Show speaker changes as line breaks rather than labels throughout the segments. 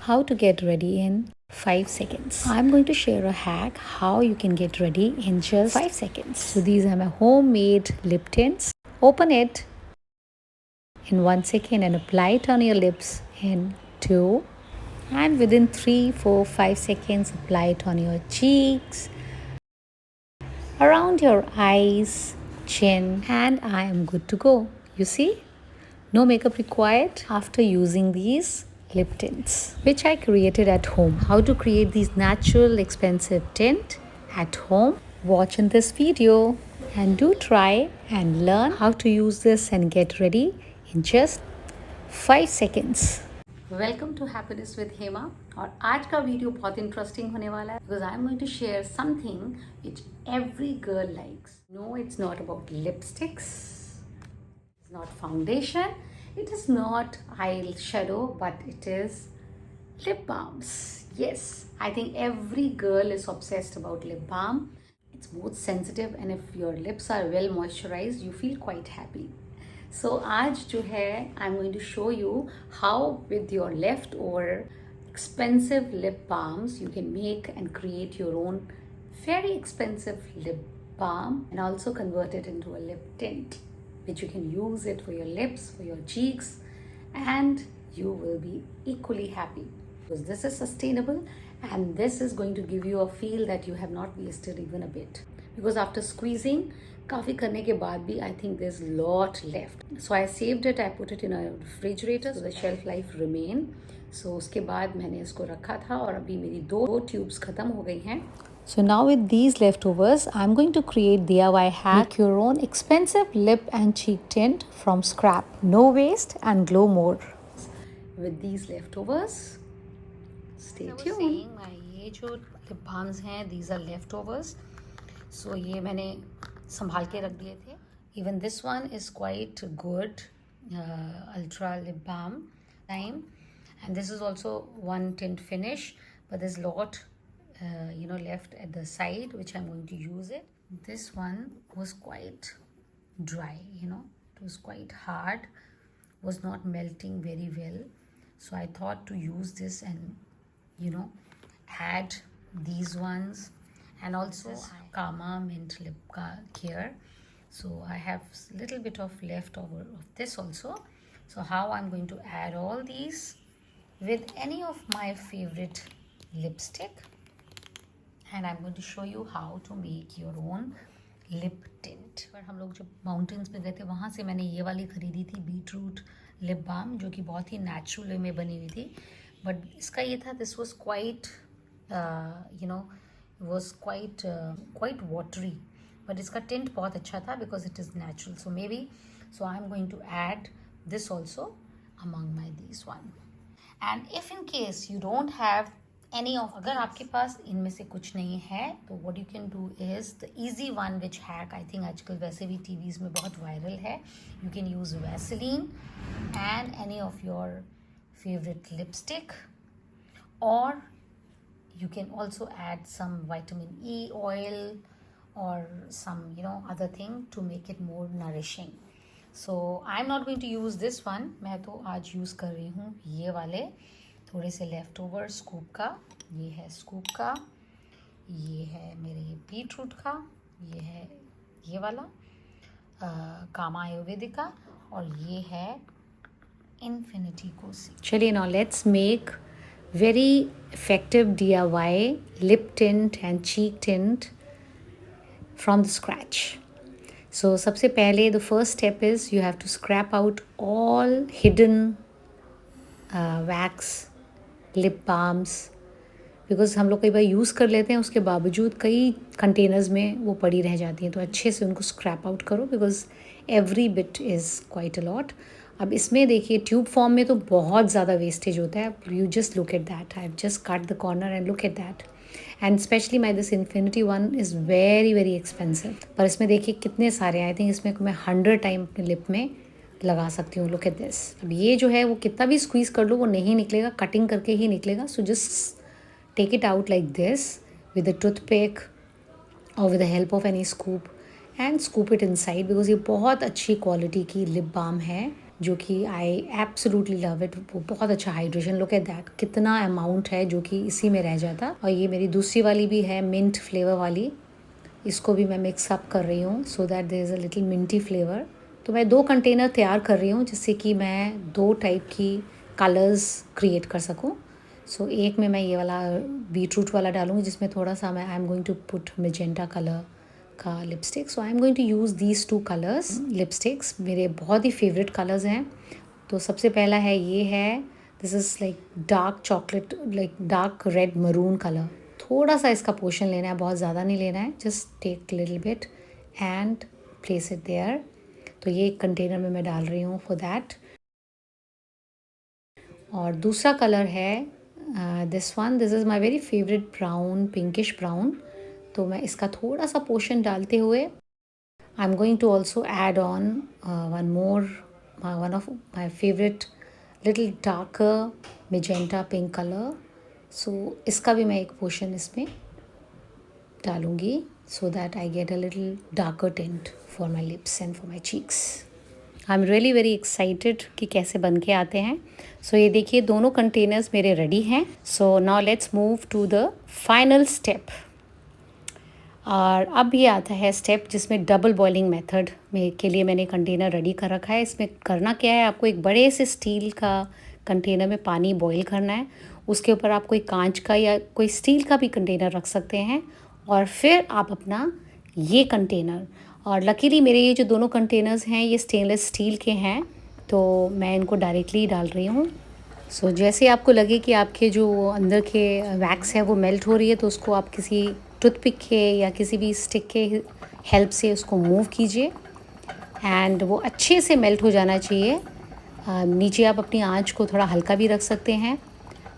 how to get ready in 5 seconds. I'm going to share a hack how you can get ready in just 5 seconds. So these are my homemade lip tints. Open it in 1 second and apply it on your lips in 2, and within 3, 4, 5 seconds apply it on your cheeks, around your eyes, chin, and I am good to go. You see? No makeup required after using these lip tints, which I created at home. How to create these natural expensive tint at home? Watch in this video and do try and learn how to use this and get ready in just 5 seconds. Welcome to happiness with Hema. और आज का video बहुत interesting होने वाला है because I am going to share something which every girl likes. No, it's not about lipsticks, it's not foundation, it is not eyeshadow, but it is lip balms. Yes, I think every girl is obsessed about lip balm. It's both sensitive and if your lips are well moisturized you feel quite happy. So आज जो है I'm going to show you how with your leftover expensive lip balms you can make and create your own very expensive lip balm and also convert it into a lip tint, which you can use it for your lips, for your cheeks, and you will be equally happy because this is sustainable and this is going to give you a feel that you have not wasted even a bit, because after squeezing काफ़ी करने के बाद भी I think there's lot left. So I saved it, I put it in a refrigerator so the shelf life remain. So उसके बाद मैंने इसको रखा था और अभी मेरी दो ट्यूब्स ख़त्म हो गई हैं. So now with these leftovers, I'm going to create DIY hack. Make your own expensive lip and cheek tint from scrap. No waste and glow more. With these leftovers, stay tuned. ये जो lip balms हैं, these are leftovers. So ये मैंने संभाल के रख दिए थे. Even this one is quite good, ultra lip balm time, and this is also one tint finish, but there's lot left at the side which I'm going to use it. This one was quite dry, it was quite hard, was not melting very well, so I thought to use this and add these ones. And also Kama mint lip care, so I have little bit of leftover of this also. So how I'm going to add all these with any of my favorite lipstick, and I'm going to show you how to make your own lip tint. पर हम लोग जब mountains में गए थे वहाँ से मैंने ये वाली ख़रीदी थी बीटरूट लिप बाम, जो कि बहुत ही नेचुरल वे में बनी हुई थी, बट इसका ये था this was quite was quite watery, but इसका tint बहुत अच्छा था because it is natural. So I'm going to add this also among these one. And if in case you don't have any of, अगर आपके पास इनमें से कुछ नहीं है तो what you can do is the easy one which hack I think आजकल वैसे भी TVs में बहुत वायरल है. You can use Vaseline and any of your favorite lipstick, or you can also add some vitamin E oil or some other thing to make it more nourishing. So I'm not going to use this one. मैं तो आज use कर रही हूँ ये वाले थोड़े से लेफ्ट ओवर स्कूप का. ये है स्कूप का, ये है मेरे बीटरूट का, ये है ये वाला कामा आयुर्वेदिका, और ये है इन्फिनिटी कोसी. चलिए now let's make very effective DIY lip tint and cheek tint from the scratch. So सबसे पहले the first step is you have to scrap out all hidden wax lip balms, because हम लोग कई बार use कर लेते हैं उसके बावजूद कई कंटेनर्स में वो पड़ी रह जाती हैं, तो अच्छे से उनको स्क्रैप आउट करो because every bit is quite a lot. अब इसमें देखिए ट्यूब फॉर्म में तो बहुत ज़्यादा वेस्टेज होता है. You just look at that, I have just cut the corner and look at that. And specially my this infinity one is very very expensive. पर इसमें देखिए कितने सारे, आई थिंक इसमें मैं 100 टाइम अपने लिप में लगा सकती हूँ. Look at this. अब ये जो है वो कितना भी स्क्वीज़ कर लो वो नहीं निकलेगा, कटिंग करके ही निकलेगा. So just take it out like this with a toothpick or with the help of any scoop and scoop it inside, because ये बहुत अच्छी क्वालिटी की लिप बाम है. जो कि आई एब्सोल्युटली लव इट। वो बहुत अच्छा हाइड्रेशन, लुक एट दैट, कितना अमाउंट है जो कि इसी में रह जाता। और ये मेरी दूसरी वाली भी है मिंट फ्लेवर वाली, इसको भी मैं मिक्स अप कर रही हूँ so that there is a little minty flavour. तो मैं 2 कंटेनर तैयार कर रही हूँ जिससे कि मैं 2 टाइप की कलर्स क्रिएट कर सकूँ। सो एक में मैं ये वाला बीटरूट वाला डालूँगी जिसमें थोड़ा सा मैं I am going to put magenta colour का lipstick. So I am going to use these 2 colours lipsticks, मेरे बहुत ही फेवरेट कलर्स हैं। तो सबसे पहला है ये है, this is like dark chocolate, like dark red maroon colour. थोड़ा सा इसका पोर्शन लेना है, बहुत ज़्यादा नहीं लेना है, just take little bit and place it there. तो ये एक कंटेनर में मैं डाल रही हूँ फॉर दैट। और दूसरा कलर है this one, this is my very favourite brown, pinkish brown. तो मैं इसका थोड़ा सा पोर्शन डालते हुए I am going to also add on one more, one of my favourite little darker magenta pink colour. So इसका भी मैं एक पोर्शन इसमें डालूँगी so that I get a little darker tint for my lips and for my cheeks. I am really very excited कि कैसे बन के आते हैं। सो ये देखिए दोनों कंटेनर्स मेरे रेडी हैं। So now let's move to the final step. और अब ये आता है स्टेप जिसमें डबल बॉइलिंग मेथड में के लिए मैंने कंटेनर रेडी कर रखा है। इसमें करना क्या है, आपको एक बड़े से स्टील का कंटेनर में पानी बॉईल करना है, उसके ऊपर आप कोई कांच का या कोई स्टील का भी कंटेनर रख सकते हैं, और फिर आप अपना ये कंटेनर, और लकीली मेरे ये जो दोनों कंटेनर्स हैं ये स्टेनलेस स्टील के हैं, तो मैं इनको डायरेक्टली डाल रही हूँ। सो जैसे आपको लगे कि आपके जो अंदर के वैक्स है वो मेल्ट हो रही है, तो उसको आप किसी टूथपिक के या किसी भी स्टिक के हेल्प से उसको मूव कीजिए एंड वो अच्छे से मेल्ट हो जाना चाहिए। नीचे आप अपनी आंच को थोड़ा हल्का भी रख सकते हैं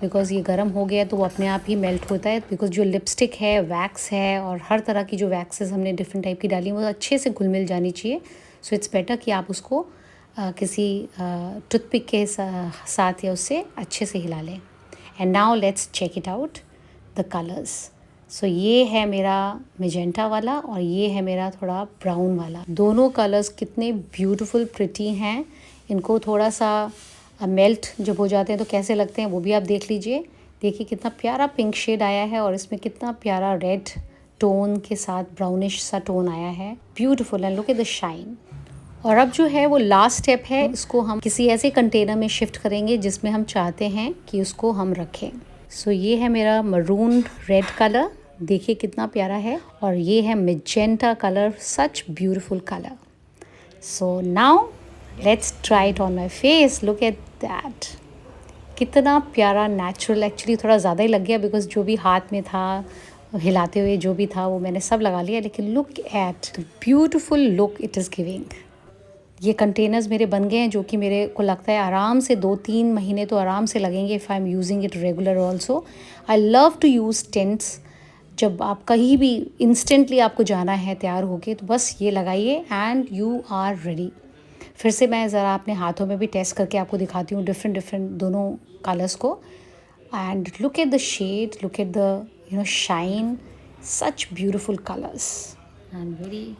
बिकॉज़ ये गर्म हो गया तो वो अपने आप ही मेल्ट होता है, बिकॉज़ जो लिपस्टिक है, वैक्स है और हर तरह की जो वैक्सेस हमने डिफरेंट टाइप की डाली वो अच्छे से घुल मिल जानी चाहिए। सो इट्स बेटर कि आप उसको किसी टूथपिक के साथ या उससे अच्छे से हिला लें। And now let's check it out the colours. So ये है मेरा मेजेंटा वाला और ये है मेरा थोड़ा ब्राउन वाला। दोनों कलर्स कितने ब्यूटीफुल प्रिटी हैं। इनको थोड़ा सा मेल्ट जब हो जाते हैं तो कैसे लगते हैं वो भी आप देख लीजिए। देखिए कितना प्यारा पिंक शेड आया है और इसमें कितना प्यारा रेड टोन के साथ ब्राउनिश सा टोन आया है। Beautiful and look at the shine. और अब जो है वो लास्ट स्टेप है, इसको हम किसी ऐसे कंटेनर में शिफ्ट करेंगे जिसमें हम चाहते हैं कि उसको हम रखें। सो ये है मेरा मरून रेड कलर, देखिए कितना प्यारा है, और ये है magenta colour, such beautiful colour. So now let's try it on my face, look at that, कितना प्यारा नेचुरल। एक्चुअली थोड़ा ज़्यादा ही लग गया बिकॉज जो भी हाथ में था हिलाते हुए जो भी था वो मैंने सब लगा लिया, लेकिन look at the beautiful look it is giving. ये कंटेनर्स मेरे बन गए हैं जो कि मेरे को लगता है आराम से 2-3 महीने तो आराम से लगेंगे if I am using it regular also. I love to use tints. जब आप कहीं भी इंस्टेंटली आपको जाना है तैयार होके तो बस ये लगाइए एंड यू आर रेडी। फिर से मैं ज़रा अपने हाथों में भी टेस्ट करके आपको दिखाती हूँ डिफरेंट दोनों कलर्स को। And look at the shade, look at the shine, such beautiful colours and very.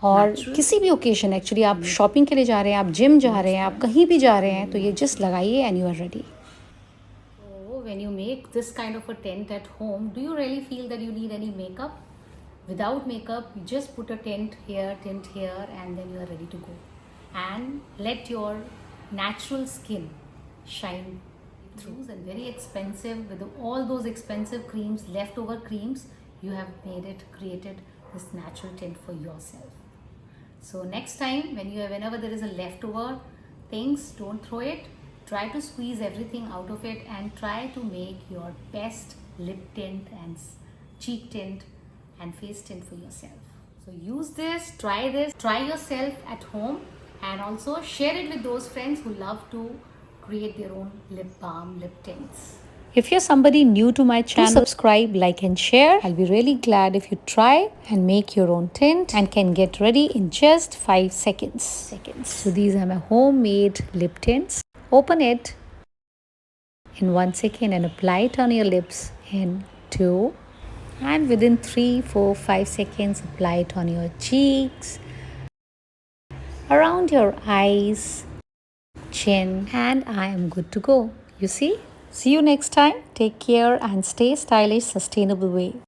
और किसी भी ओकेजन, एक्चुअली आप शॉपिंग के लिए जा रहे हैं, आप जिम जा रहे हैं, आप कहीं भी जा रहे हैं, तो ये जस्ट लगाइए and you are ready. So when you make this kind of a tent at home, do you really feel that you need any makeup? Without makeup, you just put a tent here, and then you are ready to go. And let your natural skin shine through. And very expensive, with all those expensive creams, leftover creams, you have created this natural tint for yourself. So next time whenever there is a leftover things, don't throw it. Try to squeeze everything out of it and try to make your best lip tint and cheek tint and face tint for yourself. So use this, try yourself at home, and also share it with those friends who love to create their own lip balm, lip tints. If you're somebody new to my channel, subscribe, like and share. I'll be really glad if you try and make your own tint and can get ready in just 5 seconds. So these are my homemade lip tints. Open it in 1 second and apply it on your lips in 2. And within 3, 4, 5 seconds, apply it on your cheeks, around your eyes, chin, and I am good to go. You see? See you next time. Take care and stay stylish, sustainable way.